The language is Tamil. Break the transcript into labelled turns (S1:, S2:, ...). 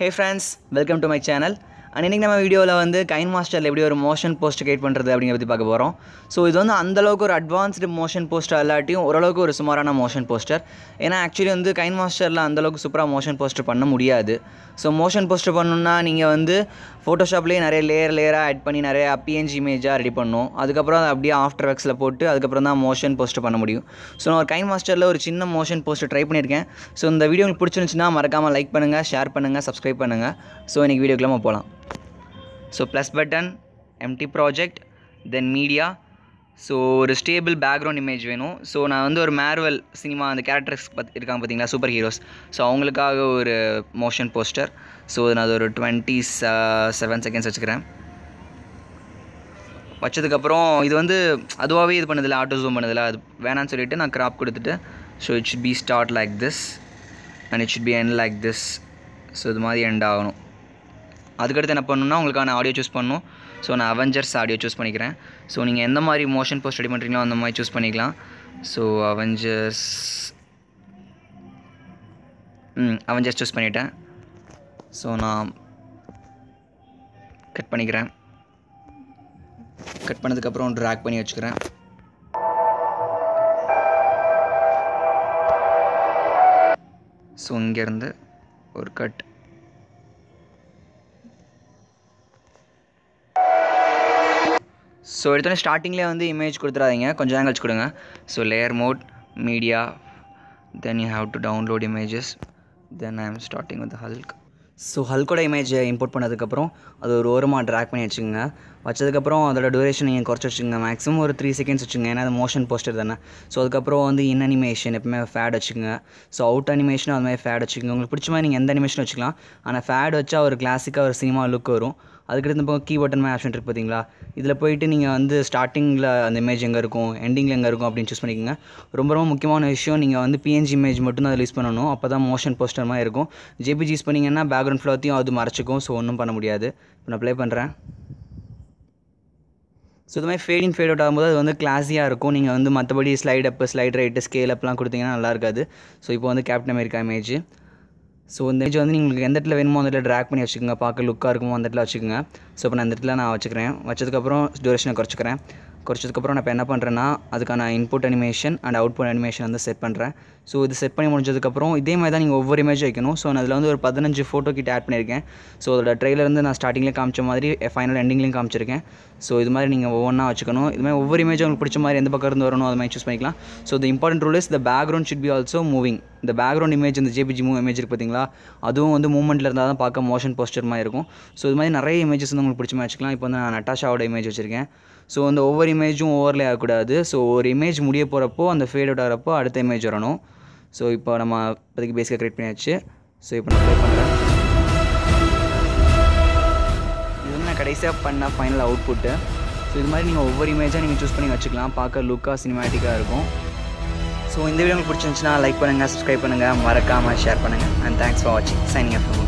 S1: Hey friends, welcome to my channel. And இன்னைக்கு நம்ம வீடியோவில் வந்து கைன்மாஸ்டரில் எப்படி ஒரு மோஷன் போஸ்ட் கிரியேட் பண்ணுறது அப்படிங்கிற பற்றி பார்க்க போகிறோம். ஸோ இது வந்து அந்தளவுக்கு ஒரு அட்வான்ஸ்டு மோஷன் போஸ்டர் இல்லாட்டியும் ஓரளவுக்கு ஒரு சுமாரான மோஷன் போஸ்டர். ஏன்னா ஆக்சுவலி வந்து கைன்மாஸ்டரில் அந்தளவுக்கு சூப்பராக மோஷன் போஸ்டர் பண்ண முடியாது. ஸோ மோஷன் போஸ்டர் பண்ணணுன்னா நீங்கள் வந்து ஃபோட்டோஷாப்லேயே நிறைய லேயராக ஆட் பண்ணி நிறைய பிஎன்ஜி இமேஜாக ரெடி பண்ணணும். அதுக்கப்புறம் அதை அப்படியே ஆஃப்டர் எஃபெக்ட்ஸில் போட்டு அதுக்கப்புறம் தான் மோஷன் போஸ்டர் பண்ண முடியும். ஸோ நான் ஒரு கைன்மாஸ்டரில் ஒரு சின்ன மோஷன் போஸ்டர் ட்ரை பண்ணியிருக்கேன். ஸோ இந்த வீடியோ உங்களுக்கு பிடிச்சிருந்துச்சுன்னா மறக்காமல் லைக் பண்ணுங்கள், ஷேர் பண்ணுங்கள், சப்ஸ்கிரைப் பண்ணுங்கள். ஸோ இன்றைக்கி வீடியோக்குள்ள நம்ம போகலாம். So plus button, empty project, then media. So ஒரு ஸ்டேபிள் பேக்ரவுண்ட் இமேஜ் வேணும். ஸோ நான் வந்து ஒரு மார்வல் சினிமா அந்த கேரக்டர்ஸ் இருக்காங்க பார்த்தீங்களா, சூப்பர் ஹீரோஸ். ஸோ அவங்களுக்காக ஒரு மோஷன் போஸ்டர். ஸோ நான் அது ஒரு 27 செகண்ட்ஸ் வச்சுக்கிறேன். வச்சதுக்கப்புறம் இது வந்து அதுவாகவே இது பண்ணதில்லை, ஆட்டோ ஜூம் பண்ணதில்லை. அது வேணான்னு சொல்லிவிட்டு நான் கிராப் கொடுத்துட்டு so it should be start like this and it should be end like this. So இது மாதிரி எண்ட் ஆகணும். அதுக்கடுத்து என்ன பண்ணணும்னா உங்களுக்கான ஆடியோ சூஸ் பண்ணணும். ஸோ நான் அவெஞ்சர்ஸ் ஆடியோ சூஸ் பண்ணிக்கிறேன். ஸோ நீங்கள் எந்த மாதிரி மோஷன் போஸ்ட் ரெடி பண்ணுறீங்களோ அந்த மாதிரி சூஸ் பண்ணிக்கலாம். ஸோ அவெஞ்சர்ஸ் சூஸ் பண்ணிட்டேன். ஸோ நான் கட் பண்ணிக்கிறேன். கட் பண்ணதுக்கப்புறம் ட்ராக் பண்ணி வச்சுக்கிறேன். ஸோ இங்கேருந்து ஒரு கட். ஸோ எடுத்தோடனே ஸ்டார்டிங்லேயே வந்து இமேஜ் கொடுத்துடாதீங்க, கொஞ்சம் நேரம் கழிச்சு கொடுங்க. So layer mode, media, then you have to download images. Then I am starting with Hulk. So ஹல்கோட இமேஜை இம்போர்ட் பண்ணதுக்கப்புறம் அது ஒரு ஓரமாக ட்ராக் பண்ணி வச்சுக்கோங்க. வச்சதுக்கப்புறம் அதோட டூரேஷன் நீங்கள் குறைச்சி வச்சுக்கோங்க. மேக்ஸிமம் ஒரு 3 செகண்ட்ஸ் வச்சுங்க, ஏன்னா அது மோஷன் போஸ்டர் தானே. ஸோ அதுக்கப்புறம் வந்து இன் அனிமேஷன் எப்பவுமே ஃபேட் வச்சுக்கோங்க. ஸோ அவுட் அனிமேஷனும் அது மாதிரி ஃபேட் வச்சுக்கோங்க. உங்களுக்கு பிடிச்ச மாதிரி நீங்கள் எந்த அனிமேஷன் வச்சுக்கலாம். ஆனால் ஃபேட் வச்சா ஒரு கிளாசிக்காக ஒரு சினிமா லுக் வரும். அதுக்கடுத்து இப்போ கீ பட்டன் மாதிரி ஆப்ஷன் இருக்குது பார்த்தீங்களா, இதில் போயிட்டு நீங்கள் வந்து ஸ்டார்டிங்கில் அந்த இமேஜ் எங்கே இருக்கும், எண்டிங்கில் எங்கே இருக்கும் அப்படின்னு சூஸ் பண்ணிக்கோங்க. ரொம்ப ரொம்ப முக்கியமான விஷயம், நீங்கள் வந்து பிஎன்ஜி இமேஜ் மட்டும் தான் அதில் யூஸ் பண்ணணும். அப்போ தான் மோஷன் போஸ்டர் மாதிரி இருக்கும். ஜேபிஜி யூஸ் பண்ணிங்கன்னா பேக்ரவுண்ட் ஃப்ளோத்தையும் அது மறைச்சிக்கும். ஸோ ஒன்றும் பண்ண முடியாது. இப்போ நான் ப்ளே பண்ணுறேன். ஸோ இது மாதிரி ஃபேட் இன் ஃபேட் அவுட் ஆகும்போது அது வந்து கிளாஸியாக இருக்கும். நீங்கள் வந்து மற்றபடி ஸ்லைட் அப்பு, ஸ்லைட் ரைட்டு, ஸ்கேல் அப்லாம் கொடுத்தீங்கன்னா நல்லா இருக்காது. ஸோ இப்போ வந்து கேப்டன் அமெரிக்கா இமேஜ். ஸோ இந்த இமேஜ் வந்து உங்களுக்கு எந்த இடத்துல வேணுமோ அந்த இடத்துல ட்ராக் பண்ணி வச்சுக்கோங்க. பார்க்க லுக்காக இருக்குமோ அந்த இடத்துல வச்சுக்கோங்க. ஸோ இப்போ நான் அந்த இடத்துல நான் வச்சுக்கிறேன். வச்சதுக்கப்புறம் டூரேஷனை குறைச்சதுக்கப்புறம் நான் இப்போ என்ன பண்ணுறேன்னா அதுக்கான input animation and output animation வந்து செட் பண்ணுறேன். ஸோ இது செட் பண்ணி முடிஞ்சதுக்கப்புறம் இதே மாதிரி தான் நீங்கள் ஒவ்வொரு இமேஜ் வைக்கணும். ஸோ நான் அதில் வந்து ஒரு 15 ஃபோட்டோ கிட்ட ஆட் பண்ணியிருக்கேன். ஸோ அதோட ட்ரெயிலர் வந்து நான் ஸ்டார்டிங்லேயே காமிச்ச மாதிரி ஃபைனல் எண்டிங்லேயும் காமிச்சிருக்கேன். ஸோ இது மாதிரி நீங்கள் ஒவ்வொன்றா வச்சுக்கணும். இது மாதிரி ஒவ்வொரு இமேஜும் உங்களுக்கு பிடிச்ச மாதிரி எந்த பக்கம் இருந்து வரணும் அது மாதிரி சூஸ் பண்ணிக்கலாம். So the important rule is the background should be also moving. இந்த பேக்ரவுண்ட் இமேஜ் இந்த ஜேபிஜி இமேஜ் இருக்குது பார்த்தீங்களா, அதுவும் வந்து மூவ்மெண்ட்டில் இருந்தால் தான் பார்க்க மோஷன் போஸ்டர் மாதிரி இருக்கும். ஸோ இது மாதிரி நிறைய இமேஜஸ் வந்து உங்களுக்கு பிடிச்ச மாதிரி வச்சுக்கலாம். இப்போ வந்து நான் நட்டாஷாவோட இமேஜ் வச்சுருக்கேன். ஸோ அந்த ஒவ்வொரு இமேஜும் ஓவர்லே ஆகக்கூடாது. ஸோ ஒரு இமேஜ் முடிய போகிறப்போ அந்த ஃபேட் அவுட் ஆகிறப்போ அடுத்த இமேஜ் வரணும். ஸோ இப்போ நம்ம இப்போதைக்கு பேசிக்காக க்ரியேட் பண்ணியாச்சு. ஸோ இப்போ நான் ப்ளே பண்ணுறேன். இது வந்து நான் கடைசியாக பண்ண ஃபைனல் அவுட்புட்டு. ஸோ இது மாதிரி நீங்கள் ஒவ்வொரு இமேஜாக நீங்கள் சூஸ் பண்ணி வச்சுக்கலாம். பார்க்க லுக்காக சினிமேட்டிக்காக இருக்கும். ஸோ இந்த வீடியோ உங்களுக்கு பிடிச்சிருந்துச்சுன்னா லைக் பண்ணுங்கள், சப்ஸ்கிரைப் பண்ணுங்கள், மறக்காமல் ஷேர் பண்ணுங்கள். அண்ட் தேங்க்ஸ் ஃபார் வாட்சிங். Signing off.